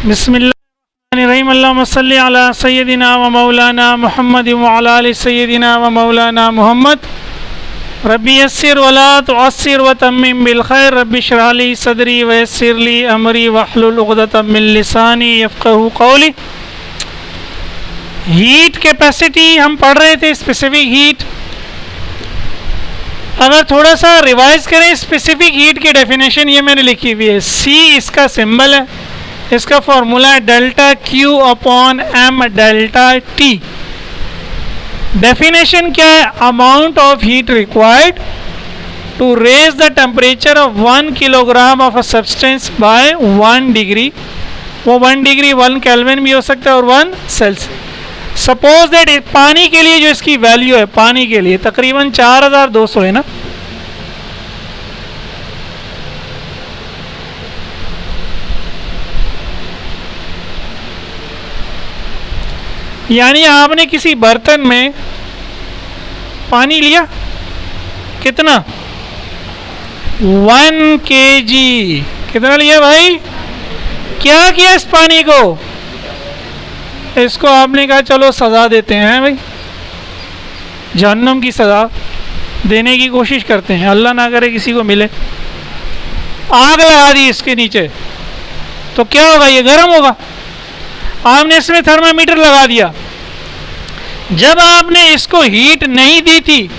बिस्मिल्लाहिर्रहमानिर्रहीम। अल्लाहुम्मा सल्लि अला सय्यदिना व मौलाना मुहम्मद व अला आलि सय्यदिना व मौलाना मुहम्मद। रब्बी यस्सिर व ला तुअस्सिर व तम्मिम बिल खैर। रब्बी इश्रह ली सदरी व यस्सिर ली अमरी वहलुल उक़दतम मिन लिसानी यफ़क़हू क़ौली। हीट कैपेसिटी हम पढ़ रहे थे, स्पेसिफिक हीट। अगर थोड़ा सा रिवाइज करें, स्पेसिफिक हीट की डेफिनेशन ये मैंने लिखी हुई है। सी इसका सिंबल है, इसका फॉर्मूला है delta Q upon M delta T. Definition क्या है? Amount of heat required to raise the temperature of 1 kilogram of a substance by 1 degree. वो 1 डिग्री 1 केल्विन भी हो सकता है और 1 सेल्सियस। सपोज दैट पानी के लिए जो इसकी वैल्यू है, पानी के लिए तकरीबन 4200 है ना। यानी आपने किसी बर्तन में पानी लिया, कितना? 1 kg। कितना लिया भाई? क्या किया इस पानी को? इसको आपने कहा चलो सज़ा देते हैं भाई, जहन्नम की सज़ा देने की कोशिश करते हैं, अल्लाह ना करे किसी को मिले। आग लगा दी इसके नीचे, तो क्या होगा? ये गर्म होगा। आपने इसमें थर्मामीटर लगा दिया। जब आपने इसको हीट नहीं दी थी,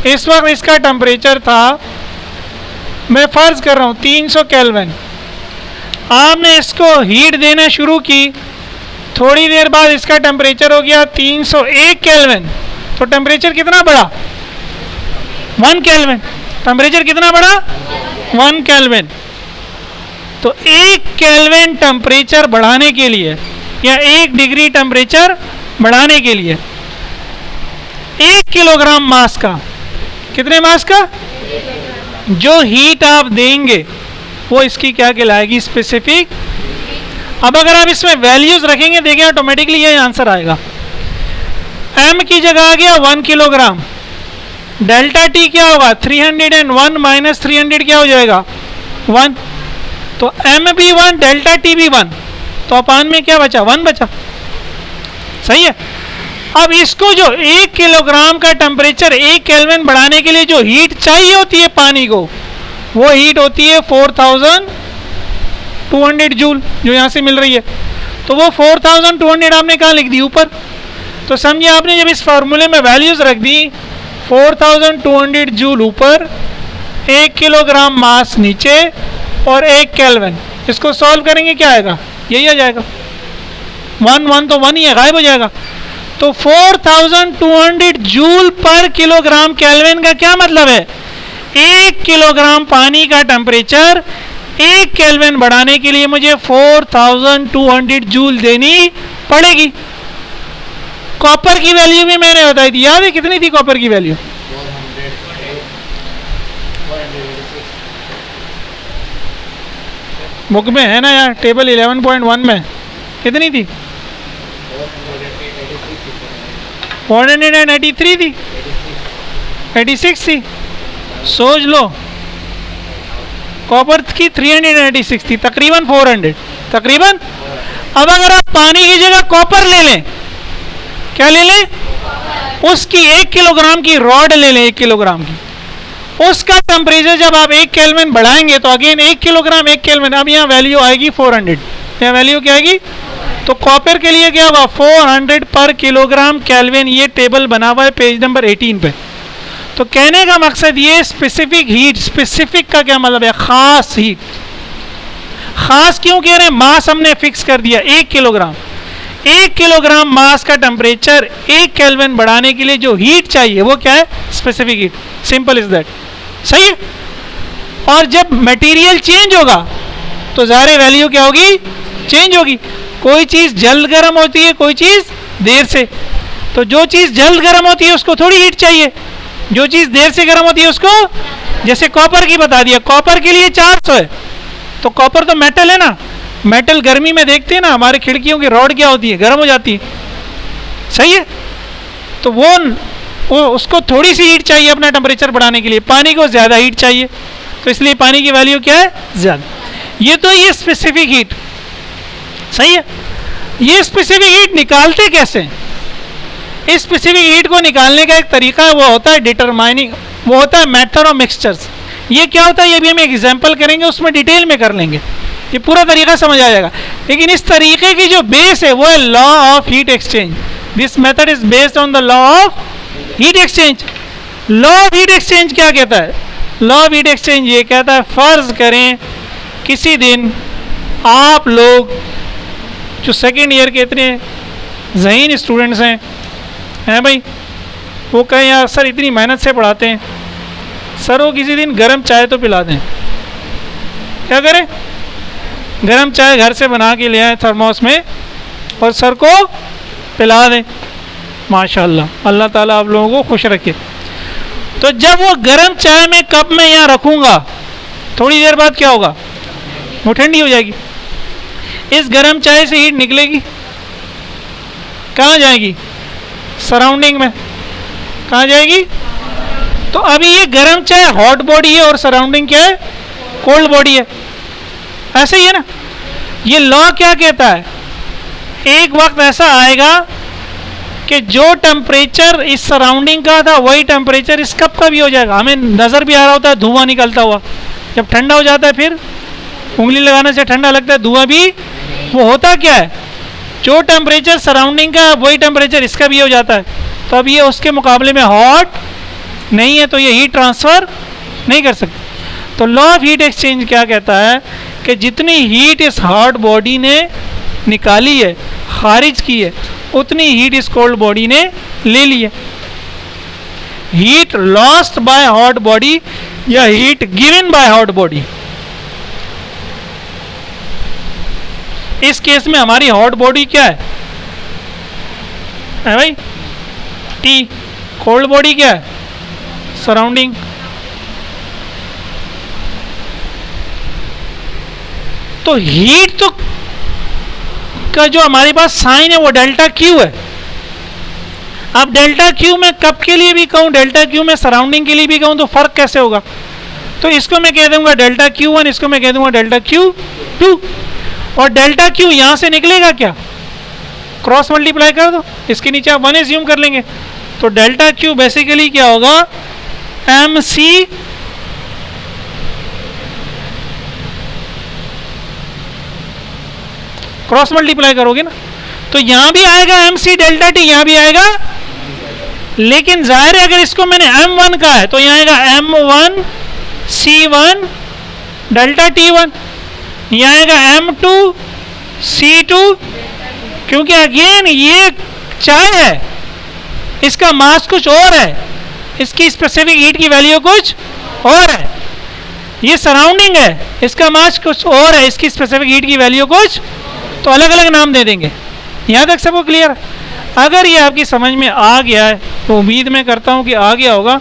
इस वक्त इसका टेम्परेचर था, मैं फर्ज कर रहा हूँ 300 केल्विन। आपने इसको हीट देना शुरू की, थोड़ी देर बाद इसका टेम्परेचर हो गया 301 केल्विन। तो टेम्परेचर कितना बढ़ा? 1 केल्विन। टेम्परेचर कितना बढ़ा? 1 केल्विन। तो 1 केल्विन टेम्परेचर बढ़ाने के लिए या 1 डिग्री टेम्परेचर बढ़ाने के लिए 1 किलोग्राम मास का, कितने मास का जो हीट आप देंगे वो इसकी क्या कहलाएगी? स्पेसिफिक। अब अगर आप इसमें वैल्यूज रखेंगे, देखें ऑटोमेटिकली ये आंसर आएगा। एम की जगह आ गया 1 किलोग्राम। डेल्टा टी क्या होगा? 301 माइनस 300 क्या हो जाएगा? 1। तो एम भी 1, डेल्टा टी भी 1, तो अपान में क्या बचा? 1 बचा। सही है। अब इसको जो 1 किलोग्राम का टेम्परेचर 1 केल्विन बढ़ाने के लिए जो हीट चाहिए होती है पानी को, वो हीट होती है 4200 जूल, जो यहाँ से मिल रही है। तो वो 4200 आपने कहाँ लिख दी? ऊपर। तो समझिए आपने जब इस फार्मूले में वैल्यूज रख दी, 4200 जूल ऊपर, 1 किलोग्राम मास नीचे और 1 केल्विन। इसको सॉल्व करेंगे क्या आएगा? यही आ जाएगा। 1 तो 1 ही है, गायब हो जाएगा। तो 4200 जूल पर किलोग्राम केल्विन का क्या मतलब है? 1 किलोग्राम पानी का टेम्परेचर 1 केल्विन बढ़ाने के लिए मुझे 4200 जूल देनी पड़ेगी। कॉपर की वैल्यू भी मैंने बताई थी, याद है कितनी थी कॉपर की वैल्यू? बुक में है ना यार, टेबल 11.1 में कितनी थी? 483 थी, 86 थी। सोच लो, कॉपर की 386 थी, तकरीबन 400 तकरीबन। अब अगर आप पानी की जगह कॉपर ले लें, क्या ले लें? उसकी 1 किलोग्राम की रॉड ले लें, 1 किलोग्राम की, उसका टेम्परेचर जब आप 1 केल्विन बढ़ाएंगे तो अगेन 1 किलोग्राम 1 केल्विन, अब यहाँ वैल्यू आएगी 400। यहाँ वैल्यू क्या आएगी? तो कॉपर के लिए क्या होगा? 400 पर किलोग्राम केल्विन। ये टेबल बना हुआ है पेज नंबर 18 पे। तो कहने का मकसद ये, स्पेसिफिक हीट, स्पेसिफिक का क्या मतलब है? खास हीट। खास क्यों कह रहे हैं? मास हमने फिक्स कर दिया 1 किलोग्राम। 1 किलोग्राम मास का टेम्परेचर 1 केल्विन बढ़ाने के लिए जो हीट चाहिए वो क्या है? Specific heat. Simple is that. सही है। और जब मटेरियल चेंज होगा तो ज़ाहिर वैल्यू क्या होगी? चेंज होगी। कोई चीज़ जल्द गर्म होती है, कोई चीज़ देर से। तो जो चीज़ जल्द गर्म होती है उसको थोड़ी हीट चाहिए, जो चीज़ देर से गर्म होती है उसको, जैसे कॉपर की बता दिया, कॉपर के लिए 400 है। तो कॉपर तो मेटल है ना, मेटल गर्मी में देखते हैं ना, हमारे खिड़कियों की रॉड क्या होती है? गर्म हो जाती है। सही है। तो वो उसको थोड़ी सी हीट चाहिए अपना टेम्परेचर बढ़ाने के लिए, पानी को ज़्यादा हीट चाहिए, तो इसलिए पानी की वैल्यू क्या है? ज़्यादा। ये तो ये स्पेसिफिक हीट। सही है। ये स्पेसिफिक हीट निकालते कैसे हैं? इस स्पेसिफिक हीट को निकालने का एक तरीका है, वो होता है डिटरमाइनिंग, वो होता है मैटर ऑफ मिक्सचर्स। ये क्या होता है ये भी हम एग्जाम्पल करेंगे, उसमें डिटेल में कर लेंगे, ये पूरा तरीका समझ आ जाएगा। लेकिन इस तरीके की जो बेस है वो है law of heat exchange. This method is based on the law of heat exchange. Law of heat exchange क्या कहता है? लॉ ऑफ हीट एक्सचेंज ये कहता है, फर्ज करें किसी दिन आप लोग जो सेकेंड ईयर के इतने ज़हीन स्टूडेंट्स हैं भाई, वो कहें यार सर इतनी मेहनत से पढ़ाते हैं, सर वो किसी दिन गर्म चाय तो पिला दें। क्या करें? गर्म चाय घर से बना के ले आए थर्मोस में और सर को पिला दें। माशाल्लाह, अल्लाह ताला आप लोगों को खुश रखे। तो जब वो गर्म चाय में कप में यहाँ रखूँगा, थोड़ी देर बाद क्या होगा? वो ठंडी हो जाएगी। इस गर्म चाय से हीट निकलेगी, कहाँ जाएगी? सराउंडिंग में। कहाँ जाएगी? तो अभी ये गर्म चाय हॉट बॉडी है और सराउंडिंग क्या है? कोल्ड बॉडी है। ऐसे ही है ना। ये लॉ क्या कहता है? एक वक्त ऐसा आएगा कि जो टेम्परेचर इस सराउंडिंग का था वही टेम्परेचर इस कप का भी हो जाएगा। हमें नज़र भी आ रहा होता है धुआं निकलता हुआ, जब ठंडा हो जाता है फिर उंगली लगाने से ठंडा लगता है, धुआं भी वो होता क्या है? जो टेम्परेचर सराउंडिंग का वही टेम्परेचर इसका भी हो जाता है। तो अब ये उसके मुकाबले में हॉट नहीं है, तो ये हीट ट्रांसफ़र नहीं कर सकते। तो लॉ ऑफ हीट एक्सचेंज क्या कहता है कि जितनी हीट इस हॉट बॉडी ने निकाली है, खारिज की है, उतनी हीट इस कोल्ड बॉडी ने ले ली है। Heat lost by hot body या heat given by hot body. इस केस में हमारी हॉट बॉडी क्या है भाई? टी। कोल्ड बॉडी क्या है? सराउंडिंग। तो हीट तो का जो हमारे पास साइन है वो डेल्टा क्यू है। अब डेल्टा क्यू में कप के लिए भी कहूँ, डेल्टा क्यू में सराउंडिंग के लिए भी कहूँ, तो फर्क कैसे होगा? तो इसको मैं कह दूंगा डेल्टा क्यू वन, इसको मैं कह दूंगा डेल्टा क्यू टू। और डेल्टा क्यू यहां से निकलेगा क्या? क्रॉस मल्टीप्लाई कर दो, इसके नीचे आप वन एज्यूम कर लेंगे। तो डेल्टा क्यू बेसिकली क्या होगा? एम सी क्रॉस मल्टीप्लाई करोगे ना, तो यहां भी आएगा एम सी डेल्टा टी, यहां भी आएगा। लेकिन जाहिर है अगर इसको मैंने M1 कहा है तो यहां आएगा M1 C1 डेल्टा T1, यहां आएगा M2 C2, क्योंकि अगेन ये चाय है, इसका मास कुछ और है, इसकी स्पेसिफिक हीट की वैल्यू कुछ और है। ये सराउंडिंग है, इसका मास कुछ और है, इसकी स्पेसिफिक हीट की वैल्यू कुछ, तो अलग अलग नाम दे देंगे। यहाँ तक सबको क्लियर है? अगर ये आपकी समझ में आ गया है तो उम्मीद मैं करता हूँ कि आ गया होगा।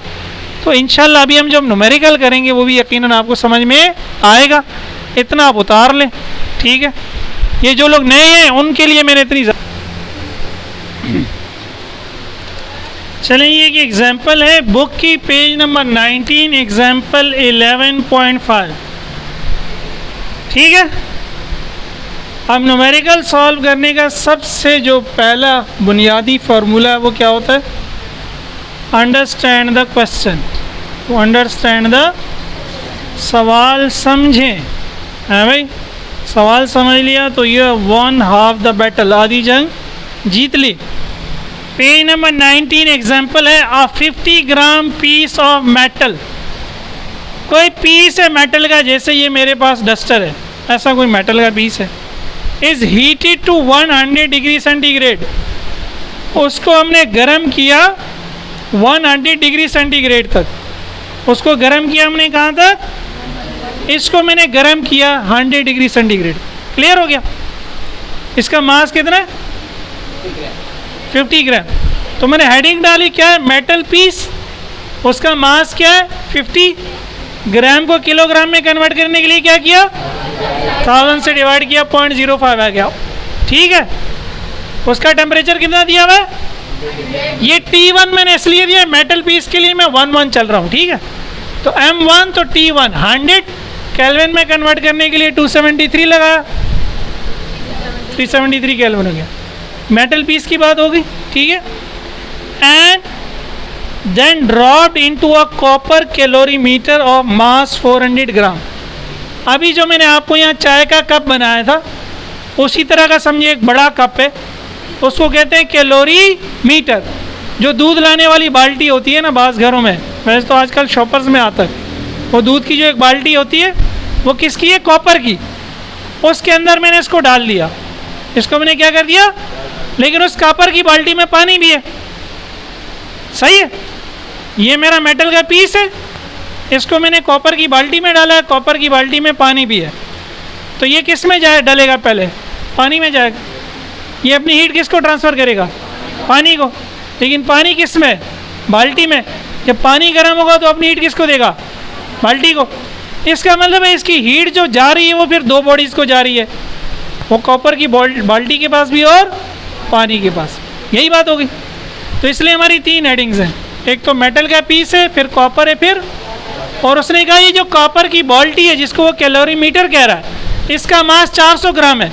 तो इंशाल्लाह अभी हम जब न्यूमेरिकल करेंगे वो भी यकीनन आपको समझ में आएगा। इतना आप उतार लें, ठीक है? ये जो लोग नए हैं उनके लिए मैंने इतनी चलिए, ये एक एग्जाम्पल है बुक की पेज नंबर 19, एग्जाम्पल 11.5, ठीक है? अब न्यूमेरिकल सॉल्व करने का सबसे जो पहला बुनियादी फार्मूला है वो क्या होता है? Understand the question. तो अंडरस्टैंड द, सवाल समझें, है भाई? सवाल समझ लिया तो ये वन हाफ द बैटल, आधी जंग जीत ली। पेज नंबर 19 एग्जाम्पल है, अ 50 ग्राम पीस ऑफ मेटल। कोई पीस है मेटल का, जैसे ये मेरे पास डस्टर है, ऐसा कोई मेटल का पीस है, is heated to 100 degree centigrade. उसको हमने गर्म किया 100 डिग्री सेंटीग्रेड तक। उसको गर्म किया हमने कहाँ तक? इसको मैंने गर्म किया 100 डिग्री सेंटीग्रेड। क्लियर हो गया? इसका मास कितना है? 50 ग्राम। तो मैंने हेडिंग डाली क्या है? Metal piece. उसका मास क्या है? 50 ग्राम। को किलोग्राम में कन्वर्ट करने के लिए क्या किया? 1000 से डिवाइड किया, 0.05 आ गया, ठीक है? उसका टेम्परेचर कितना दिया हुआ है? ये T1 मैंने इसलिए दिया, मेटल पीस के लिए मैं 1 चल रहा हूँ, ठीक है? तो M1 तो T1 100 केल्विन में कन्वर्ट करने के लिए 273 लगाया, 373 केल्विन हो गया। मेटल पीस की बात होगी, ठीक है। And then dropped into a copper calorimeter of mass 400 gram. अभी जो मैंने आपको यहाँ चाय का कप बनाया था उसी तरह का समझिए एक बड़ा कप है, उसको कहते हैं कैलोरी मीटर। जो दूध लाने वाली बाल्टी होती है ना बाज़ घरों में, वैसे तो आजकल शॉपर्स में आता है, वो दूध की जो एक बाल्टी होती है वो किसकी है, कॉपर की। उसके अंदर मैंने इसको डाल दिया, इसको मैंने क्या कर दिया, लेकिन उस कॉपर की बाल्टी में पानी भी है, सही है। ये मेरा मेटल का पीस है, इसको मैंने कॉपर की बाल्टी में डाला है, कॉपर की बाल्टी में पानी भी है। तो ये किस में जाए, डलेगा पहले पानी में जाएगा। ये अपनी हीट किसको ट्रांसफ़र करेगा, पानी को। लेकिन पानी किस में, बाल्टी में। जब पानी गर्म होगा तो अपनी हीट किसको देगा, बाल्टी को। इसका मतलब है इसकी हीट जो जा रही है वो फिर दो बॉडीज़ को जा रही है, वो कॉपर की बाल्टी के पास भी और पानी के पास। यही बात होगी। तो इसलिए हमारी 3 हेडिंग्स हैं, एक तो मेटल का पीस है, फिर कॉपर है, फिर और उसने कहा ये जो कॉपर की बाल्टी है जिसको वो कैलोरीमीटर कह रहा है, इसका मास 400 ग्राम है,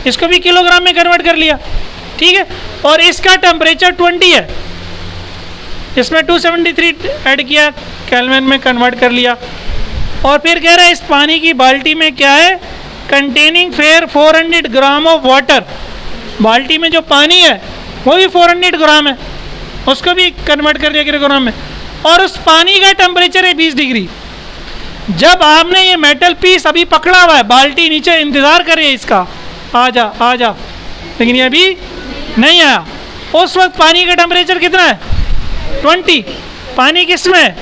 इसको भी किलोग्राम में कन्वर्ट कर लिया, ठीक है। और इसका टेम्परेचर 20 है, इसमें 273 ऐड किया, केल्विन में कन्वर्ट कर लिया। और फिर कह रहा है इस पानी की बाल्टी में क्या है, containing fair 400 gram of water. बाल्टी में जो पानी है वो भी 400 ग्राम है, उसको भी कन्वर्ट कर दिया किलोग्राम में। और उस पानी का टेम्परेचर है 20 डिग्री। जब आपने ये मेटल पीस अभी पकड़ा हुआ है, बाल्टी नीचे इंतज़ार कर रही है इसका, आ जा आ जा, लेकिन ये अभी नहीं आया। उस वक्त पानी का टेम्परेचर कितना है, 20। पानी किस में,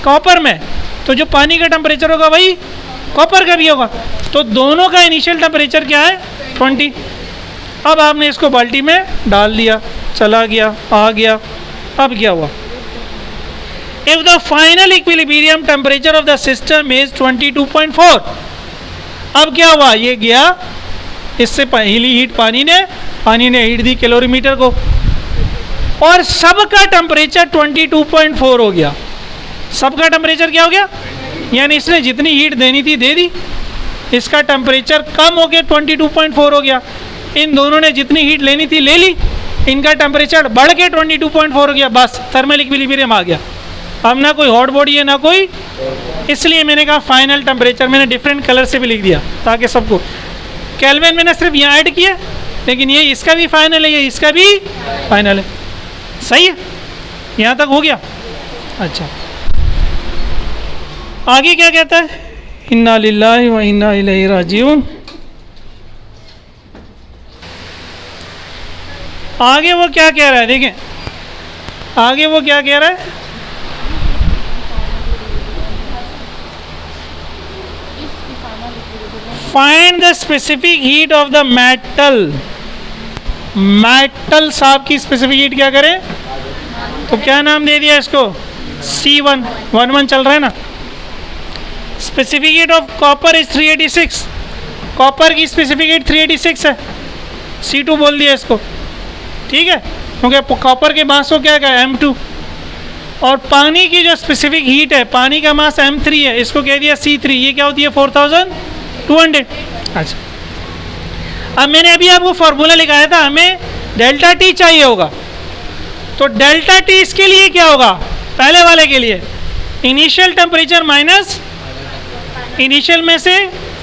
कॉपर में। तो जो पानी का टेम्परेचर होगा वही कॉपर का भी होगा। तो दोनों का इनिशियल टेम्परेचर क्या है, 20। अब आपने इसको बाल्टी में डाल दिया, चला गया, आ गया। अब क्या हुआ, if the final equilibrium temperature of the system is 22.4। अब क्या हुआ, ये गया, इससे पहली हीट पानी ने हीट दी कैलोरीमीटर को, और सबका टेम्परेचर 22.4 हो गया। सबका टेम्परेचर क्या हो गया, यानी इसने जितनी हीट देनी थी दे दी, इसका टेम्परेचर कम हो गया, 22.4 हो गया। इन दोनों ने जितनी हीट लेनी थी ले ली, इनका टेम्परेचर बढ़ के 22.4 हो गया, बस थर्मल इक्विलिब्रियम आ गया। अब ना कोई हॉट बॉडी है ना कोई, इसलिए मैंने कहा फाइनल टेम्परेचर मैंने डिफरेंट कलर से भी लिख दिया ताकि सबको। केल्विन मैंने सिर्फ यहाँ ऐड किया, लेकिन ये इसका भी फाइनल है, ये इसका भी फाइनल है, सही है। यहाँ तक हो गया। अच्छा, आगे क्या कहता है, इन्ना लिल्लाहि व इन्ना इलैहि राजिऊन। आगे वो क्या कह रहा है, देखें आगे वो क्या कह रहा है, find the specific heat of the metal. Metal साहब की स्पेसिफिक हीट क्या करें, तो क्या नाम दे दिया इसको, C1, 11 चल रहा है ना। Specific heat of copper is 386, copper की स्पेसिफिक हीट 386 है, C2 बोल दिया इसको, ठीक है, क्योंकि कॉपर के मास को क्या है, M2। और पानी की जो स्पेसिफिक हीट है, पानी का मास M3 है, इसको कह दिया C3, ये क्या होती है 4200। अच्छा, अब मैंने अभी आपको फॉर्मूला लिखाया था, हमें डेल्टा टी चाहिए होगा, तो डेल्टा टी इसके लिए क्या होगा, पहले वाले के लिए इनिशियल टेम्परेचर माइनस इनिशियल में से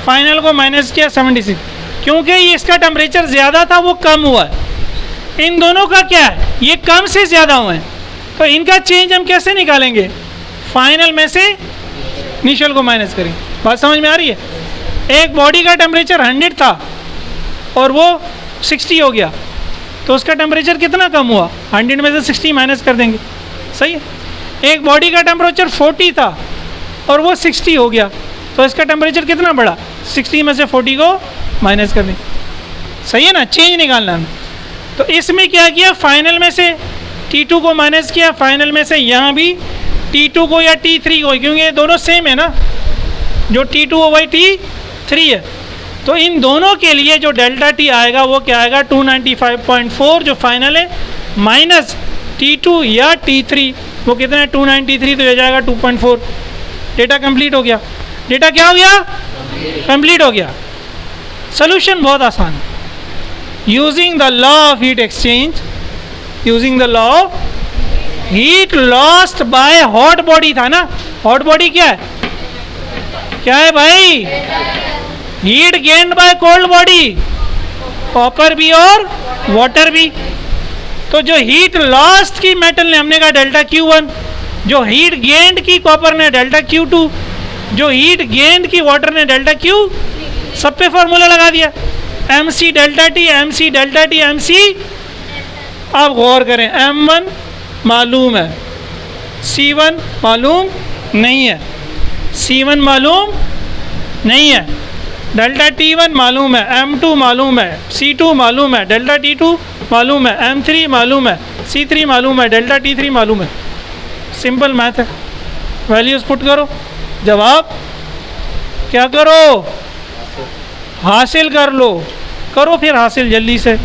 फाइनल को माइनस किया 76, क्योंकि ये इसका टेम्परेचर ज़्यादा था वो कम हुआ है। इन दोनों का क्या है, ये कम से ज़्यादा हुए हैं, तो इनका चेंज हम कैसे निकालेंगे, फाइनल में से इनिशियल को माइनस करेंगे। बात समझ में आ रही है। एक बॉडी का टेम्परेचर 100 था और वो 60 हो गया, तो उसका टेम्परेचर कितना कम हुआ, 100 में से 60 माइनस कर देंगे, सही है। एक बॉडी का टेम्परेचर 40 था और वो 60 हो गया, तो इसका टेम्परेचर कितना बढ़ा, 60 में से 40 को माइनस कर देंगे, सही है ना, चेंज निकालना है। तो इसमें क्या किया, फाइनल में से T2 को माइनस किया, फाइनल में से यहाँ भी T2 को या T3 को, क्योंकि ये दोनों सेम है ना, जो T2 हो वही T3 है। तो इन दोनों के लिए जो डेल्टा टी आएगा वो क्या आएगा, 295.4 जो फाइनल है, माइनस T2 या T3, वो कितना है 293, तो ये जाएगा 2.4। डेटा कंप्लीट हो गया। डेटा क्या हो गया, कंप्लीट हो गया। सोल्यूशन बहुत आसान है। Using the law of heat exchange, using the law of heat lost by hot body था ना। हॉट बॉडी क्या है, क्या है भाई? Heat gained by cold body, copper भी और वाटर भी। तो जो हीट लॉस्ट की मेटल ने हमने कहा डेल्टा Q1, जो हीट गेन्ड की कॉपर ने डेल्टा Q2, जो हीट गेन्ड की वाटर ने डेल्टा Q, सब पे फॉर्मूला लगा दिया MC delta T, MC delta T, MC। अब गौर करें, M1 मालूम है, C1 मालूम नहीं है, C1 मालूम नहीं है, डेल्टा T1 मालूम है, M2 मालूम है, C2 मालूम है, डेल्टा T2 मालूम है, M3 मालूम है, C3 मालूम है, डेल्टा T3 मालूम है। सिंपल मैथ है। वैल्यूज पुट करो, जवाब क्या करो, हासिल कर लो। करो फिर हासिल जल्दी से।